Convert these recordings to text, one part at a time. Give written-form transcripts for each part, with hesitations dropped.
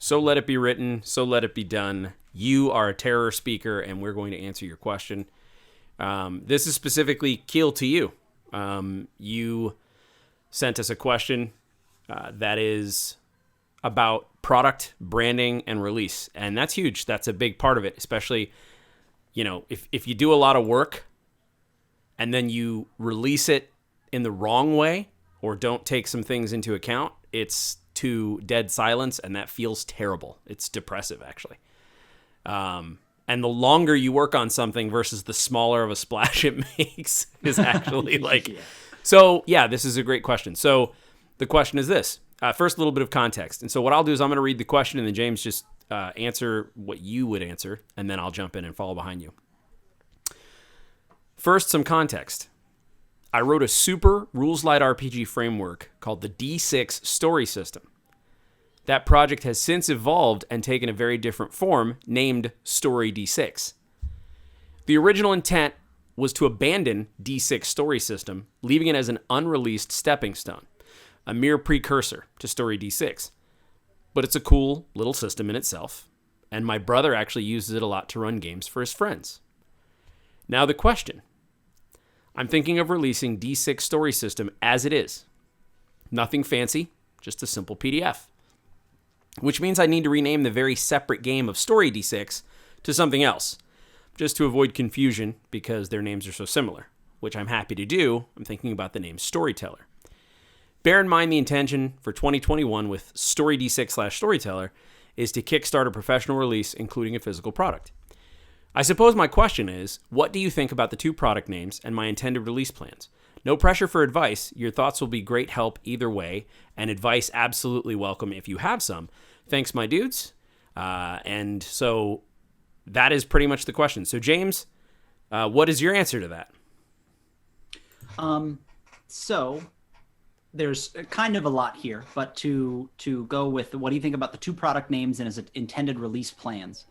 So let it be written, so let it be done. You are a terror speaker, and we're going to answer your question. This is specifically Keel to you. You sent us a question that is about product, branding, and release. And that's huge. That's a big part of it, especially, if you do a lot of work and then you release it in the wrong way or don't take some things into account, it's to dead silence, and that feels terrible. It's depressive, actually. And the longer you work on something versus the smaller of a splash it makes is actually like... Yeah. So, yeah, this is a great question. So the question is this. First, a little bit of context. And so what I'll do is I'm going to read the question, and then James just answer what you would answer, and then I'll jump in and follow behind you. First, some context. I wrote a super rules-light RPG framework called the D6 Story System. That project has since evolved and taken a very different form, named Story D6. The original intent was to abandon D6 Story System, leaving it as an unreleased stepping stone, a mere precursor to Story D6. But it's a cool little system in itself, and my brother actually uses it a lot to run games for his friends. Now the question. I'm thinking of releasing D6 Story System as it is. Nothing fancy, just a simple PDF. Which means I need to rename the very separate game of Story D6 to something else, just to avoid confusion because their names are so similar, which I'm happy to do. I'm thinking about the name Storyteller. Bear in mind the intention for 2021 with Story D6/Storyteller is to kickstart a professional release, including a physical product. I suppose my question is, what do you think about the two product names and my intended release plans? No pressure for advice. Your thoughts will be great help either way, and advice absolutely welcome if you have some. Thanks, my dudes. And so that is pretty much the question. So, James, what is your answer to that? So there's kind of a lot here, but to go with what do you think about the two product names and its intended release plans?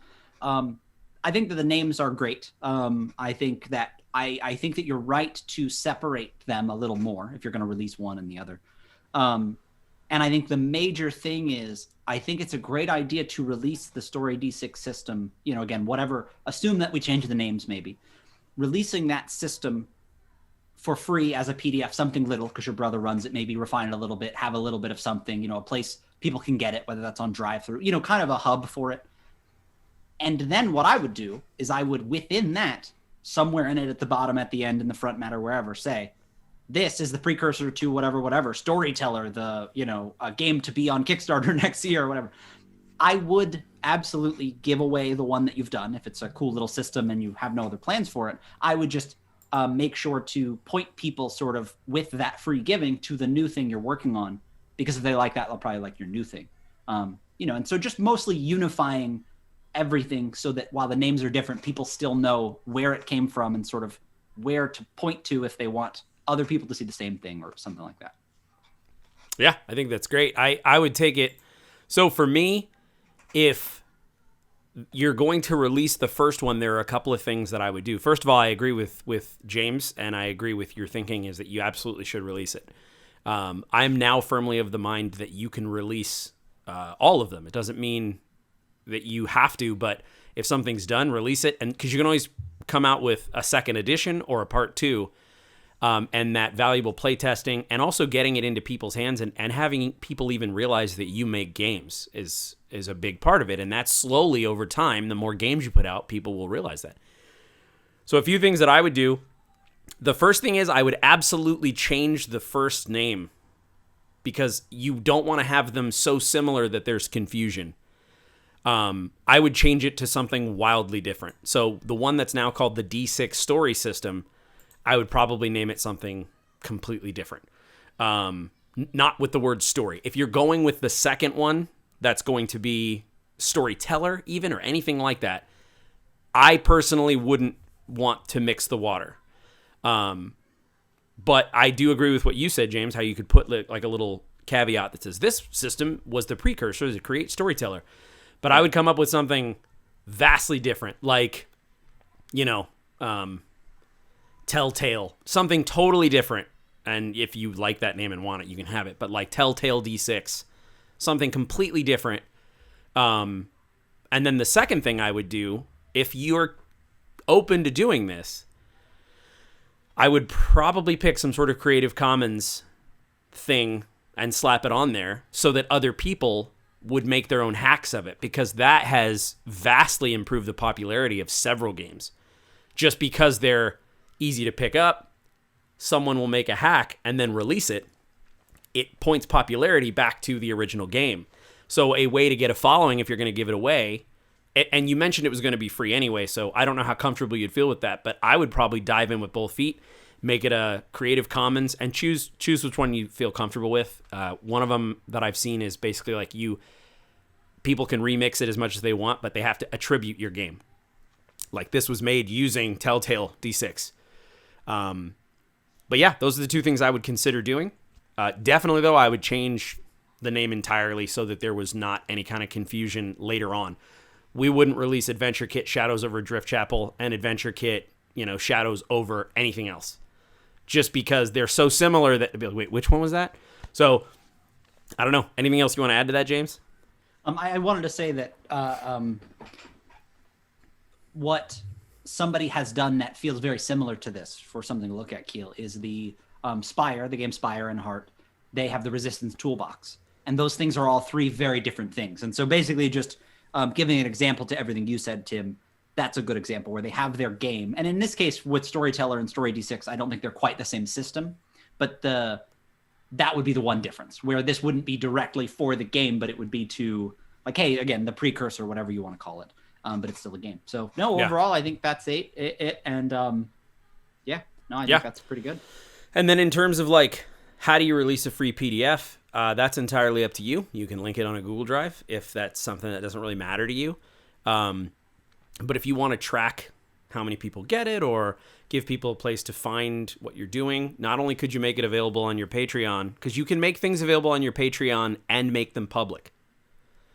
I think that the names are great. I think that you're right to separate them a little more if you're going to release one and the other. And I think the major thing is, I think it's a great idea to release the Story D6 system, again, whatever, assume that we change the names maybe. Releasing that system for free as a PDF, something little, because your brother runs it, maybe refine it a little bit, have a little bit of something, a place people can get it, whether that's on drive-through, kind of a hub for it. And then what I would do is I would, within that, somewhere in it at the bottom, at the end, in the front matter, wherever, say, this is the precursor to whatever, Storyteller, a game to be on Kickstarter next year or whatever. I would absolutely give away the one that you've done. If it's a cool little system and you have no other plans for it, I would just make sure to point people sort of with that free giving to the new thing you're working on, because if they like that, they'll probably like your new thing. And so just mostly unifying everything so that while the names are different, people still know where it came from and sort of where to point to if they want other people to see the same thing or something like that. Yeah, I think that's great. I would take it. So for me, if you're going to release the first one, there are a couple of things that I would do. First of all, I agree with James, and I agree with your thinking is that you absolutely should release it. I'm now firmly of the mind that you can release all of them. It doesn't mean that you have to, but if something's done, release it. And because you can always come out with a second edition or a part two, and that valuable playtesting and also getting it into people's hands and having people even realize that you make games is a big part of it. And that's slowly over time, the more games you put out, people will realize that. So a few things that I would do. The first thing is I would absolutely change the first name because you don't want to have them so similar that there's confusion. I would change it to something wildly different. So the one that's now called the D6 Story System, I would probably name it something completely different. Not with the word story. If you're going with the second one, that's going to be Storyteller even or anything like that, I personally wouldn't want to mix the water. But I do agree with what you said, James, how you could put like a little caveat that says this system was the precursor to create Storyteller. But I would come up with something vastly different, like, Telltale, something totally different. And if you like that name and want it, you can have it. But like Telltale D6, something completely different. And then the second thing I would do, if you're open to doing this, I would probably pick some sort of Creative Commons thing and slap it on there so that other people would make their own hacks of it, because that has vastly improved the popularity of several games. Just because they're easy to pick up, someone will make a hack and then release it. It points popularity back to the original game. So a way to get a following if you're going to give it away, and you mentioned it was going to be free anyway, so I don't know how comfortable you'd feel with that, but I would probably dive in with both feet, make it a Creative Commons, and choose which one you feel comfortable with. One of them that I've seen is basically like people can remix it as much as they want, but they have to attribute your game. Like, this was made using Telltale D6. But yeah, those are the two things I would consider doing. Definitely, though, I would change the name entirely so that there was not any kind of confusion later on. We wouldn't release Adventure Kit Shadows over Drift Chapel and Adventure Kit, Shadows over anything else. Just because they're so similar that, wait, which one was that? So, I don't know. Anything else you want to add to that, James? I wanted to say that what somebody has done that feels very similar to this, for something to look at, Keel, is the Spire, the game Spire and Heart. They have the Resistance Toolbox. And those things are all three very different things. And so basically just giving an example to everything you said, Tim, that's a good example where they have their game. And in this case, with Storyteller and Story D6, I don't think they're quite the same system. But that would be the one difference, where this wouldn't be directly for the game, but it would be to, like, hey, again, the precursor, whatever you want to call it. But it's still a game. So, no, overall, I think that's I think that's pretty good. And then in terms of, like, how do you release a free PDF? That's entirely up to you. You can link it on a Google Drive if that's something that doesn't really matter to you. But if you want to track how many people get it or give people a place to find what you're doing, not only could you make it available on your Patreon, because you can make things available on your Patreon and make them public.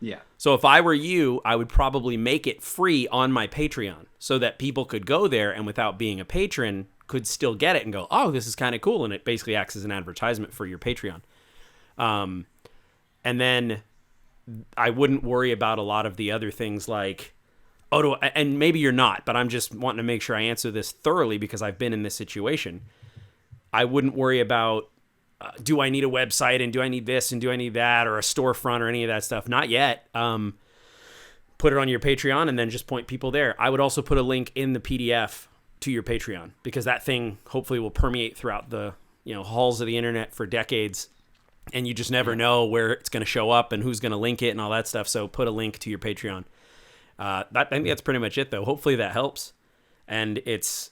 Yeah. So if I were you, I would probably make it free on my Patreon so that people could go there and, without being a patron, could still get it and go, oh, this is kind of cool. And it basically acts as an advertisement for your Patreon. And then I wouldn't worry about a lot of the other things like, and maybe you're not, but I'm just wanting to make sure I answer this thoroughly because I've been in this situation. I wouldn't worry about, do I need a website and do I need this and do I need that, or a storefront or any of that stuff? Not yet. Put it on your Patreon and then just point people there. I would also put a link in the PDF to your Patreon, because that thing hopefully will permeate throughout the halls of the internet for decades, and you just never know where it's going to show up and who's going to link it and all that stuff. So put a link to your Patreon. I think that's pretty much it, though. Hopefully that helps, and it's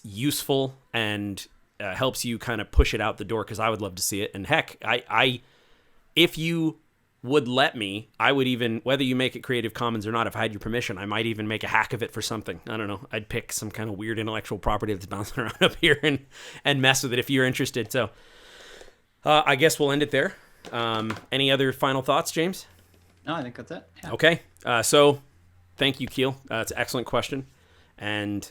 useful and helps you kind of push it out the door, because I would love to see it. And heck, I if you would let me, I would even, whether you make it Creative Commons or not, if I had your permission, I might even make a hack of it for something. I don't know. I'd pick some kind of weird intellectual property that's bouncing around up here and mess with it if you're interested. So I guess we'll end it there. Any other final thoughts, James? No, I think that's it. Yeah. Okay. So thank you, Keel. It's an excellent question. And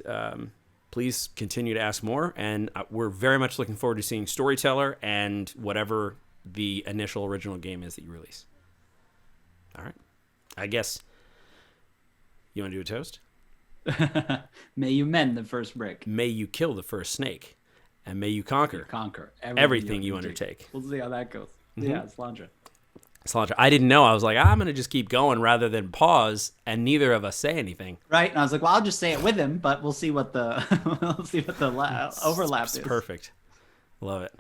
please continue to ask more. And we're very much looking forward to seeing Storyteller and whatever the initial original game is that you release. All right. I guess you want to do a toast? May you mend the first break. May you kill the first snake. And may you conquer everything you undertake. We'll see how that goes. Mm-hmm. Yeah, Slandra. I didn't know. I was like, I'm going to just keep going rather than pause, and neither of us say anything. Right. And I was like, well, I'll just say it with him, but we'll see what the overlap is. Perfect. Love it.